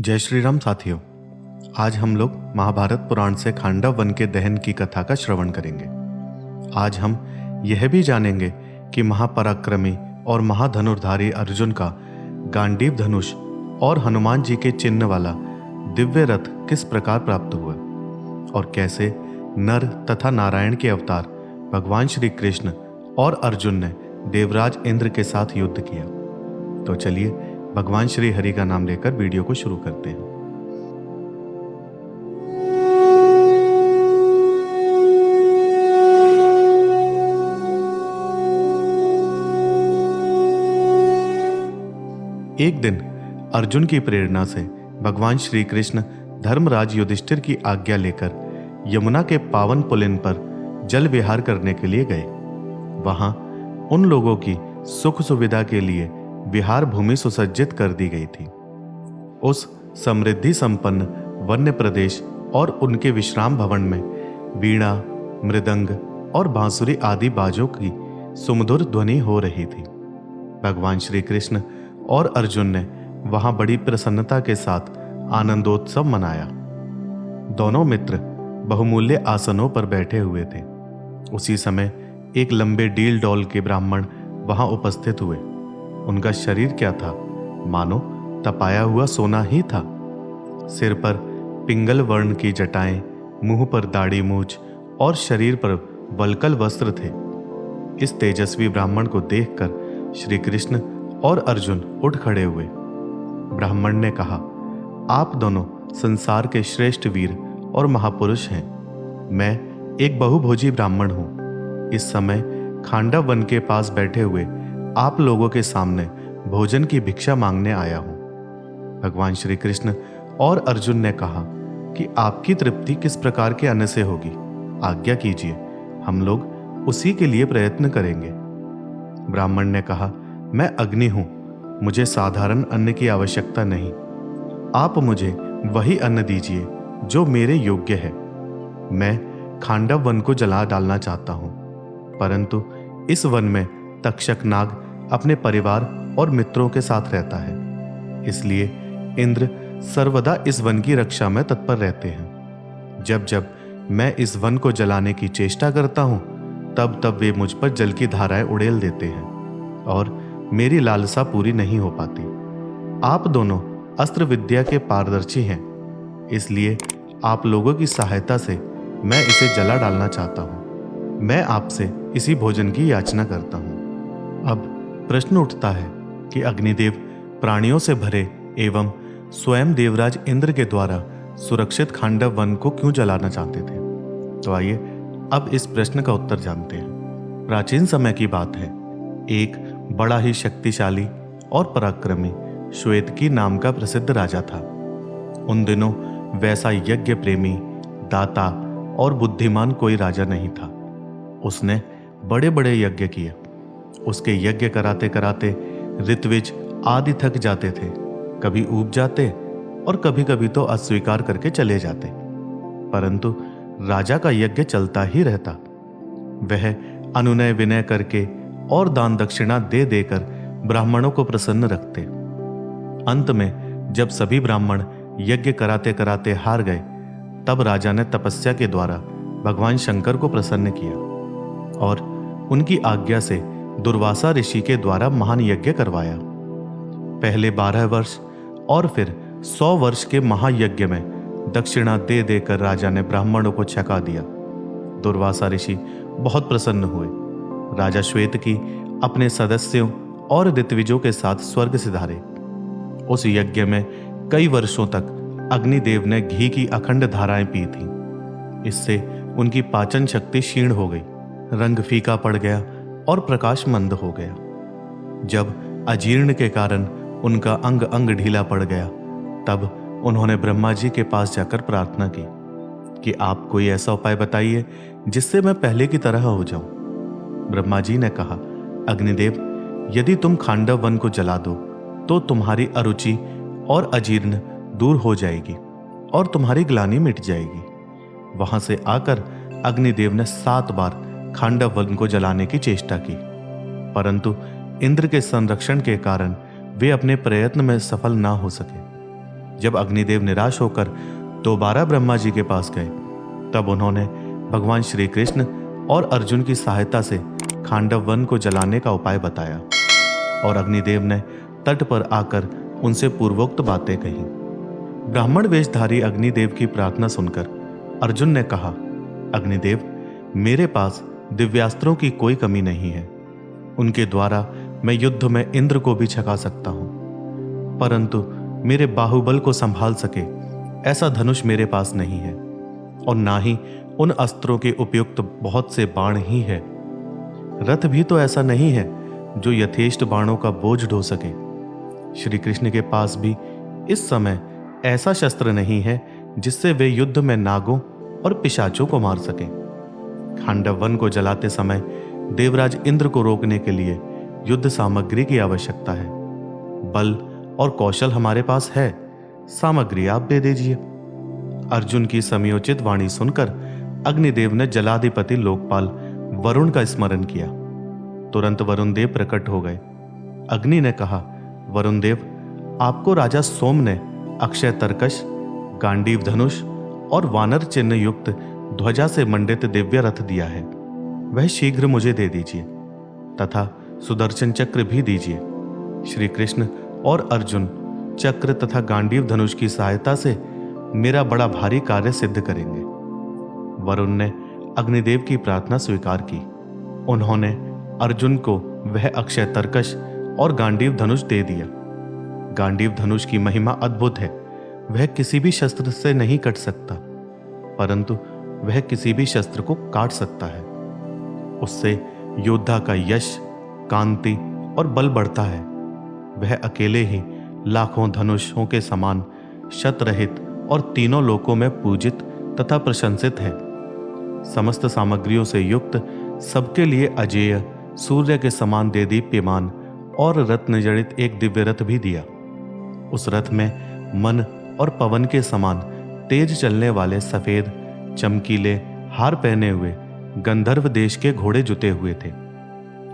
जय श्री राम साथियों। आज हम लोग महाभारत पुराण से खांडव वन के दहन की कथा का श्रवण करेंगे। आज हम यह भी जानेंगे कि महापराक्रमी और महाधनुर्धारी अर्जुन का गांडीव धनुष और हनुमान जी के चिन्ह वाला दिव्य रथ किस प्रकार प्राप्त हुआ और कैसे नर तथा नारायण के अवतार भगवान श्री कृष्ण और अर्जुन ने देवराज इंद्र के साथ युद्ध किया। तो चलिए भगवान श्री हरि का नाम लेकर वीडियो को शुरू करते हैं। एक दिन अर्जुन की प्रेरणा से भगवान श्री कृष्ण धर्मराज युधिष्ठिर की आज्ञा लेकर यमुना के पावन पुलिन पर जल विहार करने के लिए गए। वहां उन लोगों की सुख सुविधा के लिए विहार भूमि सुसज्जित कर दी गई थी। उस समृद्धि संपन्न वन्य प्रदेश और उनके विश्राम भवन में वीणा, मृदंग और बांसुरी आदि बाजों की सुमधुर ध्वनि हो रही थी। भगवान श्री कृष्ण और अर्जुन ने वहां बड़ी प्रसन्नता के साथ आनंदोत्सव मनाया। दोनों मित्र बहुमूल्य आसनों पर बैठे हुए थे। उसी समय एक लंबे डील डौल के ब्राह्मण वहां उपस्थित हुए। उनका शरीर क्या था, मानो तपाया हुआ सोना ही था। सिर पर पिंगल वर्ण की जटाएं, मुंह पर दाढ़ी मूछ और शरीर पर वल्कल वस्त्र थे। इस तेजस्वी ब्राह्मण को देखकर श्री कृष्ण और अर्जुन उठ खड़े हुए। ब्राह्मण ने कहा, आप दोनों संसार के श्रेष्ठ वीर और महापुरुष हैं। मैं एक बहुभोजी ब्राह्मण हूं। इस समय खांडव वन के पास बैठे हुए आप लोगों के सामने भोजन की भिक्षा मांगने आया हूं। भगवान श्री कृष्ण और अर्जुन ने कहा कि आपकी तृप्ति किस प्रकार के अन्न से होगी, आज्ञा कीजिए, हम लोग उसी के लिए प्रयत्न करेंगे। ब्राह्मण ने कहा, मैं अग्नि हूं, मुझे साधारण अन्न की आवश्यकता नहीं। आप मुझे वही अन्न दीजिए जो मेरे योग्य है। मैं खांडव वन को जला डालना चाहता हूं, परंतु इस वन में तक्षक नाग अपने परिवार और मित्रों के साथ रहता है, इसलिए इंद्र सर्वदा इस वन की रक्षा में तत्पर रहते हैं। जब जब मैं इस वन को जलाने की चेष्टा करता हूं, तब तब वे मुझ पर जल की धाराएं उड़ेल देते हैं और मेरी लालसा पूरी नहीं हो पाती। आप दोनों अस्त्र विद्या के पारदर्शी हैं, इसलिए आप लोगों की सहायता से मैं इसे जला डालना चाहता हूं। मैं आपसे इसी भोजन की याचना करता हूं। अब प्रश्न उठता है कि अग्निदेव प्राणियों से भरे एवं स्वयं देवराज इंद्र के द्वारा सुरक्षित खांडव वन को क्यों जलाना चाहते थे। तो आइए अब इस प्रश्न का उत्तर जानते हैं। प्राचीन समय की बात है, एक बड़ा ही शक्तिशाली और पराक्रमी श्वेतकी नाम का प्रसिद्ध राजा था। उन दिनों वैसा यज्ञ प्रेमी, दाता और बुद्धिमान कोई राजा नहीं था। उसने बड़े बड़े यज्ञ किए। उसके यज्ञ कराते कराते ऋत्विज आदि थक जाते थे, कभी ऊब जाते और कभी कभी तो अस्वीकार करके चले जाते, परंतु राजा का यज्ञ चलता ही रहता। वह अनुनय विनय करके और दान दक्षिणा दे देकर ब्राह्मणों को प्रसन्न रखते। अंत में जब सभी ब्राह्मण यज्ञ कराते कराते हार गए, तब राजा ने तपस्या के द्वारा भगवान शंकर को प्रसन्न किया और उनकी आज्ञा से दुर्वासा ऋषि के द्वारा महान यज्ञ करवाया। पहले 12 वर्ष और फिर 100 वर्ष के महायज्ञ में दक्षिणा दे देकर राजा ने ब्राह्मणों को छका दिया। दुर्वासा ऋषि बहुत प्रसन्न हुए। राजा श्वेतकी अपने सदस्यों और ऋत्विजों के साथ स्वर्ग सिधारे। उस यज्ञ में कई वर्षों तक अग्निदेव ने घी की अखंड धाराएं पी थीं। इससे उनकी पाचन शक्ति क्षीण हो गई, रंग फीका पड़ गया और प्रकाश मंद हो गया। जब अजीर्ण के कारण उनका अंग अंग ढीला पड़ गया, तब उन्होंने ब्रह्मा जी के पास जाकर प्रार्थना की कि आप कोई ऐसा उपाय बताइए जिससे मैं पहले की तरह हो जाऊं। ब्रह्मा जी ने कहा, अग्निदेव, यदि तुम खांडव वन को जला दो तो तुम्हारी अरुचि और अजीर्ण दूर हो जाएगी और तुम्हारी ग्लानि मिट जाएगी। वहां से आकर अग्निदेव ने 7 बार खांडव वन को जलाने की चेष्टा की, परंतु इंद्र के संरक्षण के कारण वे अपने प्रयत्न में सफल ना हो सके। जब अग्निदेव निराश होकर दोबारा ब्रह्मा जी के पास गए, तब उन्होंने भगवान श्री कृष्ण और अर्जुन की सहायता से खांडव वन को जलाने का उपाय बताया और अग्निदेव ने तट पर आकर उनसे पूर्वोक्त बातें कही। ब्राह्मण वेशधारी अग्निदेव की प्रार्थना सुनकर अर्जुन ने कहा, अग्निदेव, मेरे पास दिव्यास्त्रों की कोई कमी नहीं है। उनके द्वारा मैं युद्ध में इंद्र को भी छका सकता हूं, परंतु मेरे बाहुबल को संभाल सके ऐसा धनुष मेरे पास नहीं है और ना ही उन अस्त्रों के उपयुक्त बहुत से बाण ही है। रथ भी तो ऐसा नहीं है जो यथेष्ट बाणों का बोझ ढो सके। श्री कृष्ण के पास भी इस समय ऐसा शस्त्र नहीं है जिससे वे युद्ध में नागों और पिशाचों को मार सके। खांडव वन को जलाते समय देवराज इंद्र को रोकने के लिए युद्ध सामग्री की आवश्यकता है। बल और कौशल हमारे पास है, सामग्री आप दे दीजिए। अर्जुन की समयोचित वाणी सुनकर अग्निदेव ने जलाधिपति लोकपाल वरुण का स्मरण किया। तुरंत वरुण देव प्रकट हो गए। अग्नि ने कहा, वरुण देव, आपको राजा सोम ने अक्षय तरकश, गांडीव धनुष और वानर चिन्ह युक्त ध्वजा से मंडित दिव्य रथ दिया है। वह शीघ्र मुझे दे दीजिए तथा सुदर्शन चक्र भी दीजिए। श्री कृष्ण और अर्जुन चक्र तथा गांडीव धनुष की सहायता से मेरा बड़ा भारी कार्य सिद्ध करेंगे। वरुण ने अग्निदेव की प्रार्थना स्वीकार की। उन्होंने अर्जुन को वह अक्षय तरकश और गांडीव धनुष दे दिया। गांडीव धनुष की महिमा अद्भुत है। वह किसी भी शस्त्र से नहीं कट सकता, परंतु वह किसी भी शस्त्र को काट सकता है। उससे योद्धा का यश, कांति और बल बढ़ता है। वह अकेले ही लाखों धनुषों के समान शतरहित और तीनों लोकों में पूजित तथा प्रशंसित है। समस्त सामग्रियों से युक्त, सबके लिए अजेय, सूर्य के समान देदीप्यमान और रत्न जड़ित एक दिव्य रथ भी दिया। उस रथ में मन और पवन के समान तेज चलने वाले सफेद चमकीले हार पहने हुए गंधर्व देश के घोड़े जुते हुए थे।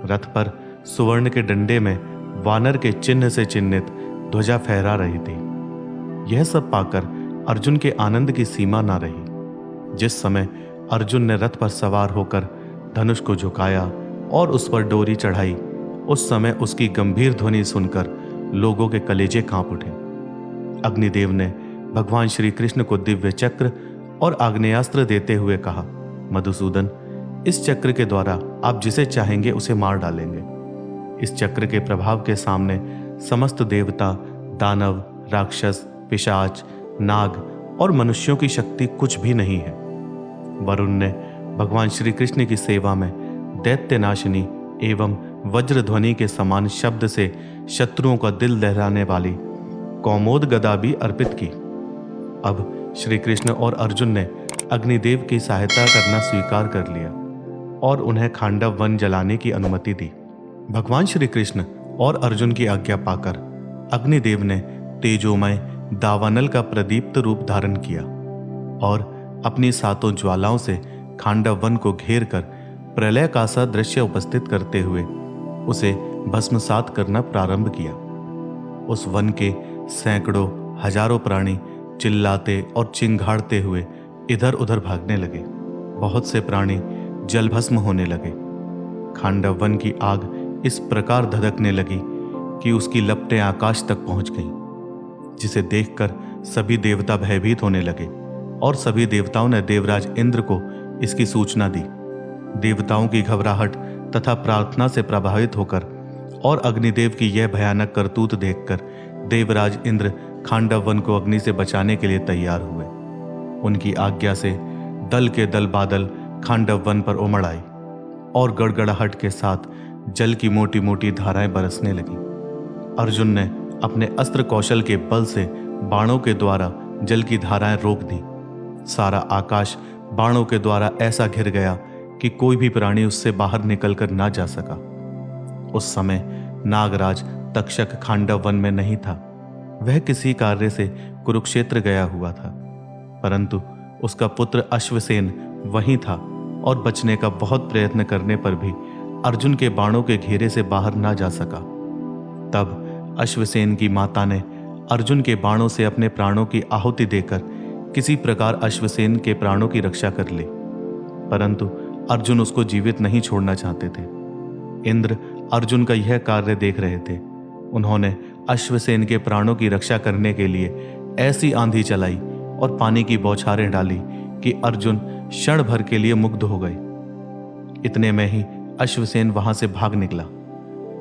रथ पर सुवर्ण के डंडे में वानर के चिन्ह से चिन्हित ध्वजा फहरा रही थी। यह सब पाकर अर्जुन के आनंद की सीमा ना रही। जिस समय अर्जुन ने रथ पर सवार होकर धनुष को झुकाया और उस पर डोरी चढ़ाई, उस समय उसकी गंभीर ध्वनि सुनकर लोगों के कलेजे कांप उठे। अग्निदेव ने भगवान श्री कृष्ण को दिव्य चक्र और आग्नेयास्त्र देते हुए कहा, मधुसूदन, इस चक्र के द्वारा आप जिसे चाहेंगे उसे मार डालेंगे। इस चक्र के प्रभाव के सामने समस्त देवता, दानव, राक्षस, पिशाच, नाग और मनुष्यों की शक्ति कुछ भी नहीं है। वरुण ने भगवान श्री कृष्ण की सेवा में दैत्यनाशिनी एवं वज्रध्वनि के समान शब्द से शत्रुओं का दिल दहलाने वाली कौमोद गदा भी अर्पित की। अब श्री कृष्ण और अर्जुन ने अग्निदेव की सहायता करना स्वीकार कर लिया और उन्हें खांडव वन जलाने की अनुमति दी। भगवान श्री कृष्ण और अर्जुन की आज्ञा पाकर अग्निदेव ने तेजोमय दावानल का प्रदीप्त रूप धारण किया और अपनी सातों ज्वालाओं से खांडव वन को घेर कर प्रलय का सा दृश्य उपस्थित करते हुए उसे भस्मसात करना प्रारंभ किया। उस वन के सैकड़ों हजारों प्राणी चिल्लाते और चिंघाड़ते हुए इधर उधर भागने लगे। बहुत से प्राणी जलभस्म होने लगे। खांडव वन की आग इस प्रकार धधकने लगी कि उसकी लपटें आकाश तक पहुंच गईं, जिसे देखकर सभी देवता भयभीत होने लगे और सभी देवताओं ने देवराज इंद्र को इसकी सूचना दी। देवताओं की घबराहट तथा प्रार्थना से प्रभावित होकर और अग्निदेव की यह भयानक करतूत देखकर देवराज इंद्र खांडव वन को अग्नि से बचाने के लिए तैयार हुए। उनकी आज्ञा से दल के दल बादल खांडव वन पर उमड़ आई और गड़गड़ाहट के साथ जल की मोटी मोटी धाराएं बरसने लगीं। अर्जुन ने अपने अस्त्र कौशल के बल से बाणों के द्वारा जल की धाराएं रोक दी। सारा आकाश बाणों के द्वारा ऐसा घिर गया कि कोई भी प्राणी उससे बाहर निकलकर ना जा सका। उस समय नागराज तक्षक खांडव वन में नहीं था। वह किसी कार्य से कुरुक्षेत्र गया हुआ था, परंतु उसका पुत्र अश्वसेन वहीं था और बचने का बहुत प्रयत्न करने पर भी अर्जुन के बाणों के घेरे से बाहर ना जा सका। तब अश्वसेन की माता ने अर्जुन के बाणों से अपने प्राणों की आहुति देकर किसी प्रकार अश्वसेन के प्राणों की रक्षा कर ले, परंतु अर्जुन उसको जीवित नहीं छोड़ना चाहते थे। इंद्र अर्जुन का यह कार्य देख रहे थे। उन्होंने अश्वसेन के प्राणों की रक्षा करने के लिए ऐसी आंधी चलाई और पानी की बौछारें डाली कि अर्जुन क्षण भर के लिए मुग्ध हो गए। इतने में ही अश्वसेन वहां से भाग निकला।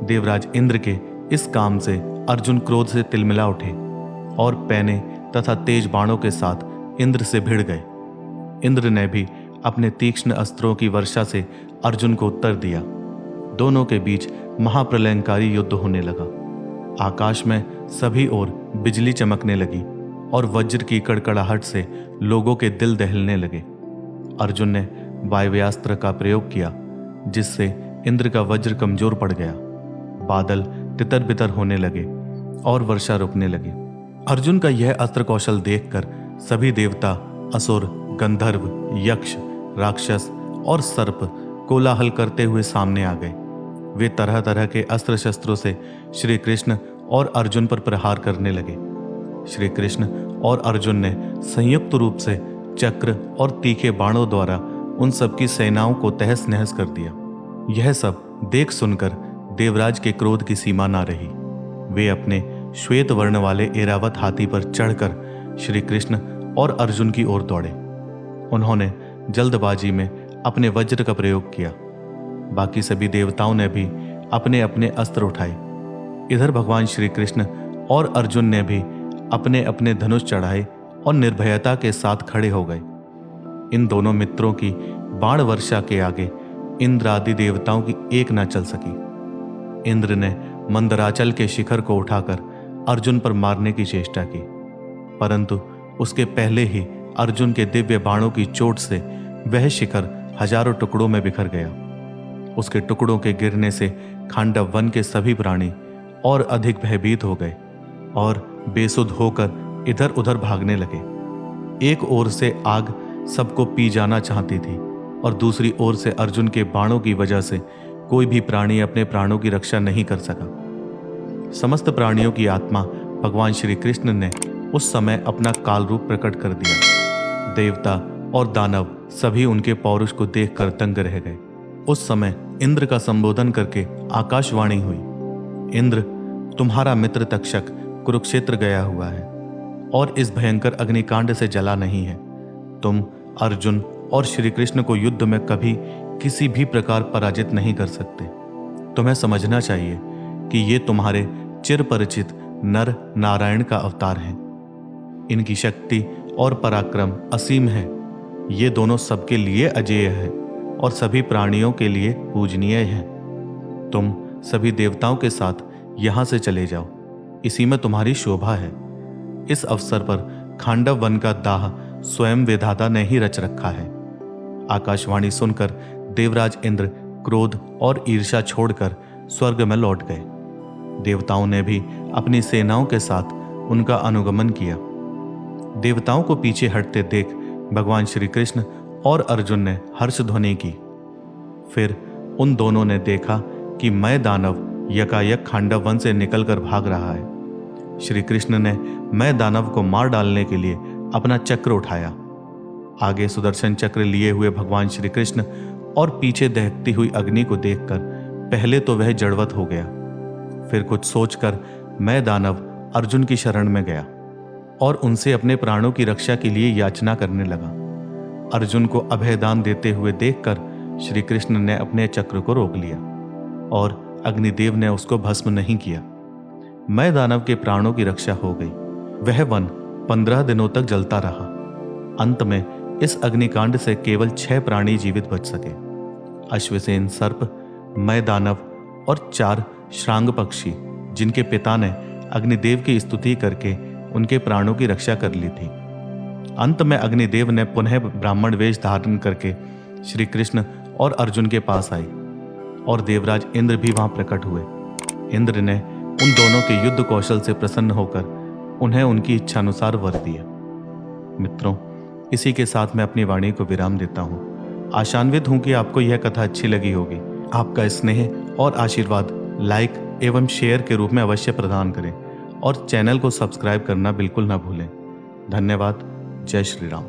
देवराज इंद्र के इस काम से अर्जुन क्रोध से तिलमिला उठे और पैने तथा तेज बाणों के साथ इंद्र से भिड़ गए। इंद्र ने भी अपने तीक्ष्ण अस्त्रों की वर्षा से अर्जुन को उत्तर दिया। दोनों के बीच महाप्रलयंकारी युद्ध होने लगा। आकाश में सभी ओर बिजली चमकने लगी और वज्र की कड़कड़ाहट से लोगों के दिल दहलने लगे। अर्जुन ने वायव्यास्त्र का प्रयोग किया, जिससे इंद्र का वज्र कमजोर पड़ गया। बादल तितर बितर होने लगे और वर्षा रुकने लगी। अर्जुन का यह अस्त्र कौशल देखकर सभी देवता, असुर, गंधर्व, यक्ष, राक्षस और सर्प कोलाहल करते हुए सामने आ गए। वे तरह तरह के अस्त्र शस्त्रों से श्री कृष्ण और अर्जुन पर प्रहार करने लगे। श्री कृष्ण और अर्जुन ने संयुक्त रूप से चक्र और तीखे बाणों द्वारा उन सबकी सेनाओं को तहस नहस कर दिया। यह सब देख सुनकर देवराज के क्रोध की सीमा ना रही। वे अपने श्वेत वर्ण वाले एरावत हाथी पर चढ़कर श्री कृष्ण और अर्जुन की ओर दौड़े। उन्होंने जल्दबाजी में अपने वज्र का प्रयोग किया। बाकी सभी देवताओं ने भी अपने अपने अस्त्र उठाए। इधर भगवान श्री कृष्ण और अर्जुन ने भी अपने अपने धनुष चढ़ाए और निर्भयता के साथ खड़े हो गए। इन दोनों मित्रों की बाण वर्षा के आगे इंद्र आदि देवताओं की एक न चल सकी। इंद्र ने मंदराचल के शिखर को उठाकर अर्जुन पर मारने की चेष्टा की, परंतु उसके पहले ही अर्जुन के दिव्य बाणों की चोट से वह शिखर हजारों टुकड़ों में बिखर गया। उसके टुकड़ों के गिरने से खांडव वन के सभी प्राणी और अधिक भयभीत हो गए और बेसुध होकर इधर उधर भागने लगे। एक ओर से आग सबको पी जाना चाहती थी और दूसरी ओर से अर्जुन के बाणों की वजह से कोई भी प्राणी अपने प्राणों की रक्षा नहीं कर सका। समस्त प्राणियों की आत्मा भगवान श्री कृष्ण ने उस समय अपना काल रूप प्रकट कर दिया। देवता और दानव सभी उनके पौरुष को देखकर दंग रह गए। उस समय इंद्र का संबोधन करके आकाशवाणी हुई, इंद्र, तुम्हारा मित्र तक्षक कुरुक्षेत्र गया हुआ है और इस भयंकर अग्निकांड से जला नहीं है। तुम अर्जुन और श्री कृष्ण को युद्ध में कभी किसी भी प्रकार पराजित नहीं कर सकते। तुम्हें समझना चाहिए कि ये तुम्हारे चिर परिचित नर नारायण का अवतार हैं। इनकी शक्ति और पराक्रम असीम है। ये दोनों सबके लिए अजेय है और सभी प्राणियों के लिए पूजनीय है। तुम सभी देवताओं के साथ यहां से चले जाओ, इसी में तुम्हारी शोभा है। इस अवसर पर खांडव वन का दाह स्वयं विधाता ने ही रच रखा है। आकाशवाणी सुनकर देवराज इंद्र क्रोध और ईर्ष्या छोड़कर स्वर्ग में लौट गए। देवताओं ने भी अपनी सेनाओं के साथ उनका अनुगमन किया। देवताओं को पीछे हटते देख भगवान श्री कृष्ण और अर्जुन ने हर्ष ध्वनि की। फिर उन दोनों ने देखा कि मैं दानव यकायक खांडव वन से निकलकर भाग रहा है। श्री कृष्ण ने मैं दानव को मार डालने के लिए अपना चक्र उठाया। आगे सुदर्शन चक्र लिए हुए भगवान श्री कृष्ण और पीछे दहकती हुई अग्नि को देखकर पहले तो वह जड़वत हो गया। फिर कुछ सोचकर मैं दानव अर्जुन की शरण में गया और उनसे अपने प्राणों की रक्षा के लिए याचना करने लगा। अर्जुन को अभयदान देते हुए देखकर श्री कृष्ण ने अपने चक्र को रोक लिया और अग्निदेव ने उसको भस्म नहीं किया। मैं दानव के प्राणों की रक्षा हो गई। वह वन 15 दिनों तक जलता रहा। अंत में इस अग्निकांड से केवल 6 प्राणी जीवित बच सके, अश्वसेन सर्प, मैं दानव और 4 श्रांग पक्षी, जिनके पिता ने अग्निदेव की स्तुति करके उनके प्राणों की रक्षा कर ली थी। अंत में अग्निदेव ने पुनः ब्राह्मण वेश धारण करके श्री कृष्ण और अर्जुन के पास आए और देवराज इंद्र भी वहां प्रकट हुए। इंद्र ने उन दोनों के युद्ध कौशल से प्रसन्न होकर उन्हें उनकी इच्छानुसार वर दिया। मित्रों, इसी के साथ मैं अपनी वाणी को विराम देता हूं। आशान्वित हूं कि आपको यह कथा अच्छी लगी होगी। आपका स्नेह और आशीर्वाद लाइक एवं शेयर के रूप में अवश्य प्रदान करें और चैनल को सब्सक्राइब करना बिल्कुल ना भूलें। धन्यवाद। जय श्री राम।